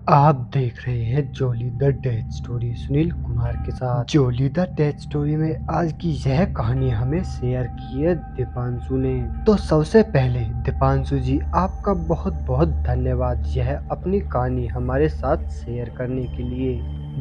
आप देख रहे हैं Jolly the death story Sunil Kumar के साथ। जोली द डेथ स्टोरी में आज की यह कहानी हमें शेयर की है दीपांशु ने। तो सबसे पहले दीपांशु जी आपका बहुत बहुत धन्यवाद यह अपनी कहानी हमारे साथ शेयर करने के लिए।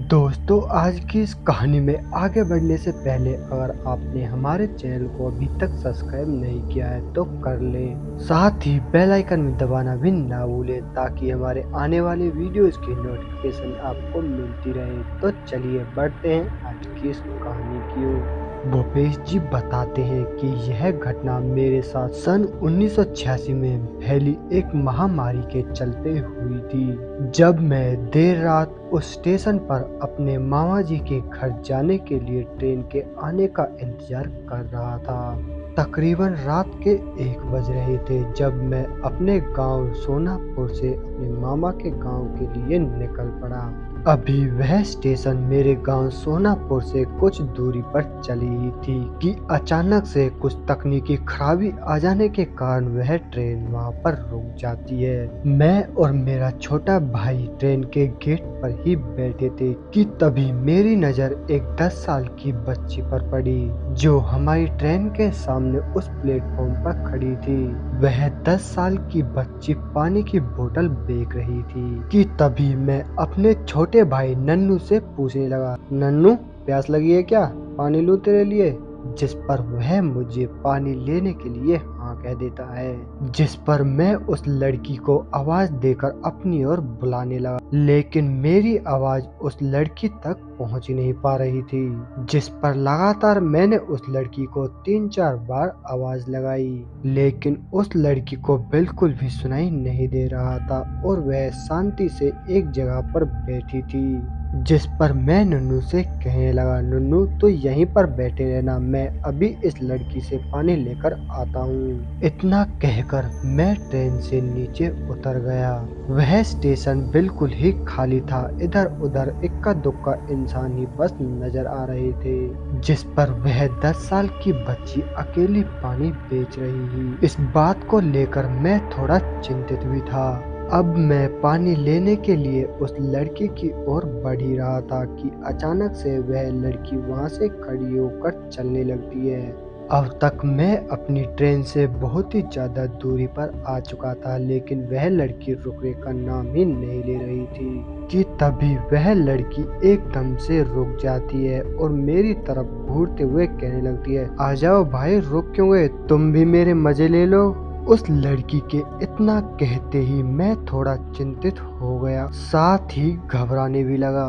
दोस्तों आज की इस कहानी में आगे बढ़ने से पहले अगर आपने हमारे चैनल को अभी तक सब्सक्राइब नहीं किया है तो कर लें, साथ ही बेल आइकन में दबाना भी ना भूलें ताकि हमारे आने वाले वीडियोस की नोटिफिकेशन आपको मिलती रहे। तो चलिए बढ़ते हैं आज की इस कहानी की ओर। भूपेश जी बताते हैं कि यह घटना मेरे साथ सन 1986 में फैली एक महामारी के चलते हुई थी, जब मैं देर रात उस स्टेशन पर अपने मामा जी के घर जाने के लिए ट्रेन के आने का इंतजार कर रहा था। तकरीबन रात के 1 बज रहे थे जब मैं अपने गांव सोनापुर से अपने मामा के गांव के लिए निकल पड़ा। अभी वह स्टेशन मेरे गांव सोनापुर से कुछ दूरी पर चली ही थी कि अचानक से कुछ तकनीकी खराबी आ जाने के कारण वह ट्रेन वहां पर रुक जाती है। मैं और मेरा छोटा भाई ट्रेन के गेट पर ही बैठे थे कि तभी मेरी नजर एक 10 साल की बच्ची पर पड़ी जो हमारी ट्रेन के सामने उस प्लेटफॉर्म पर खड़ी थी। वह 10 साल की बच्ची पानी की बोतल बेच रही थी कि तभी मैं अपने छोटे भाई नन्नू से पूछने लगा, नन्नू प्यास लगी है क्या, पानी लूं तेरे लिए? जिस पर वह मुझे पानी लेने के लिए हाँ कह देता है, जिस पर मैं उस लड़की को आवाज देकर अपनी ओर बुलाने लगा, लेकिन मेरी आवाज उस लड़की तक पहुंच नहीं पा रही थी। जिस पर लगातार मैंने उस लड़की को 3-4 बार आवाज लगाई, लेकिन उस लड़की को बिल्कुल भी सुनाई नहीं दे रहा था और वह शांति से एक जगह पर बैठी थी। जिस पर मैं नन्नू से कहने लगा, नन्नू तो यहीं पर बैठे रहना, मैं अभी इस लड़की से पानी लेकर आता हूँ। इतना कहकर मैं ट्रेन से नीचे उतर गया। वह स्टेशन बिल्कुल ही खाली था, इधर उधर इक्का दुक्का इंसान ही बस नजर आ रहे थे। जिस पर वह 10 साल की बच्ची अकेली पानी बेच रही थी। इस बात को लेकर मैं थोड़ा चिंतित भी था। अब मैं पानी लेने के लिए उस लड़की की ओर बढ़ ही रहा था कि अचानक से वह लड़की वहां से खड़ी होकर चलने लगती है। अब तक मैं अपनी ट्रेन से बहुत ही ज्यादा दूरी पर आ चुका था, लेकिन वह लड़की रुकने का नाम ही नहीं ले रही थी कि तभी वह लड़की एकदम से रुक जाती है और मेरी तरफ घूरते हुए कहने लगती है, आ जाओ भाई, रुक क्यों गए, तुम भी मेरे मजे ले लो। उस लड़की के इतना कहते ही मैं थोड़ा चिंतित हो गया, साथ ही घबराने भी लगा।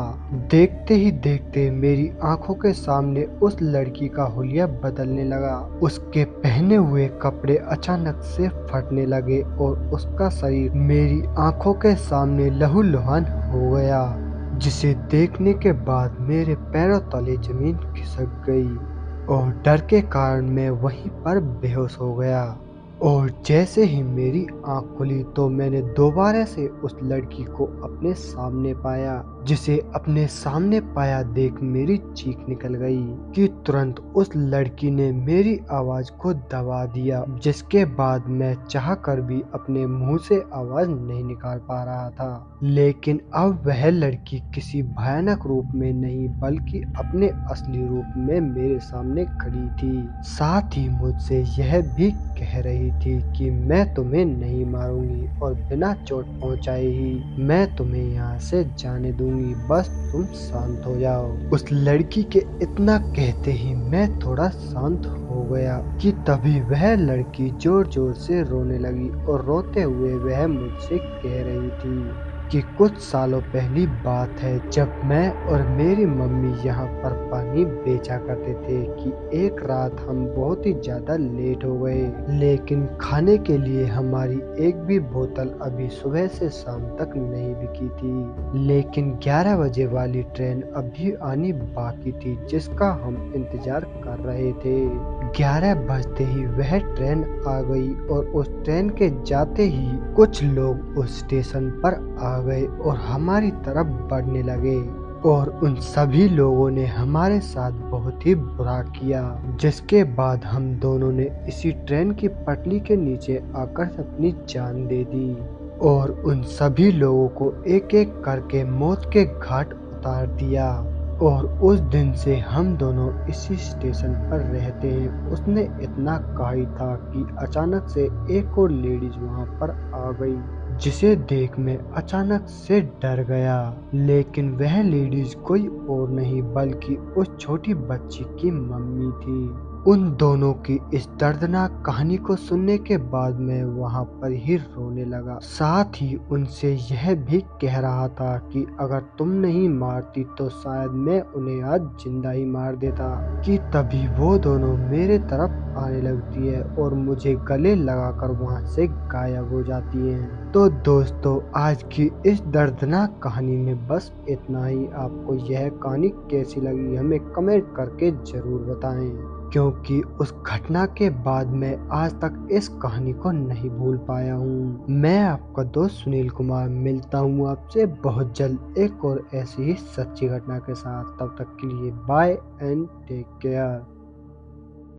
देखते ही देखते मेरी आंखों के सामने उस लड़की का हुलिया बदलने लगा। उसके पहने हुए कपड़े अचानक से फटने लगे और उसका शरीर मेरी आंखों के सामने लहूलुहान हो गया, जिसे देखने के बाद मेरे पैरों तले जमीन खिसक गई और डर के कारण मैं वहीं पर बेहोश हो गया। और जैसे ही मेरी आंख खुली तो मैंने दोबारा से उस लड़की को अपने सामने पाया, जिसे अपने सामने पाया देख मेरी चीख निकल गई कि तुरंत उस लड़की ने मेरी आवाज को दबा दिया, जिसके बाद मैं चाहकर भी अपने मुंह से आवाज नहीं निकाल पा रहा था। लेकिन अब वह लड़की किसी भयानक रूप में नहीं बल्कि अपने असली रूप में मेरे सामने खड़ी थी, साथ ही मुझसे यह भी कह रही थी कि मैं तुम्हें नहीं मारूंगी और बिना चोट पहुंचाए ही मैं तुम्हें यहाँ से जाने दूंगी, बस तुम शांत हो जाओ। उस लड़की के इतना कहते ही मैं थोड़ा शांत हो गया कि तभी वह लड़की जोर जोर से रोने लगी और रोते हुए वह मुझसे कह रही थी कि कुछ सालों पहली बात है जब मैं और मेरी मम्मी यहाँ पर पानी बेचा करते थे कि एक रात हम बहुत ही ज्यादा लेट हो गए, लेकिन खाने के लिए हमारी एक भी बोतल अभी सुबह से शाम तक नहीं बिकी थी, लेकिन 11 बजे वाली ट्रेन अभी आनी बाकी थी जिसका हम इंतजार कर रहे थे। 11 बजते ही वह ट्रेन आ गई और उस ट्रेन के जाते ही कुछ लोग उस स्टेशन पर आ गए और हमारी तरफ बढ़ने लगे और उन सभी लोगों ने हमारे साथ बहुत ही बुरा किया, जिसके बाद हम दोनों ने इसी ट्रेन की पटरी के नीचे आकर अपनी जान दे दी। और उन सभी लोगों को एक एक करके मौत के घाट उतार दिया। और उस दिन से हम दोनों इसी स्टेशन पर रहते हैं। उसने इतना कहा ही था कि अचानक से एक और लेडीज वहां पर आ गई, जिसे देख मैं अचानक से डर गया। लेकिन वह लेडीज कोई और नहीं बल्कि उस छोटी बच्ची की मम्मी थी। उन दोनों की इस दर्दनाक कहानी को सुनने के बाद मैं वहां पर ही रोने लगा। साथ ही उनसे यह भी कह रहा था कि अगर तुम नहीं मारती तो शायद मैं उन्हें आज जिंदा ही मार देता। कि तभी वो दोनों मेरे तरफ आने लगती है और मुझे गले लगाकर वहां से गायब हो जाती हैं। तो दोस्तों, आज की इस दर्दनाक कहानी में बस इतना ही। आपको यह कहानी कैसी लगी हमें कमेंट करके जरूर बताएं, क्योंकि उस घटना के बाद मैं आज तक इस कहानी को नहीं भूल पाया हूँ। मैं आपका दोस्त सुनील कुमार मिलता हूँ आपसे बहुत जल्द एक और ऐसी ही सच्ची घटना के साथ। तब तक के लिए बाय एंड टेक केयर।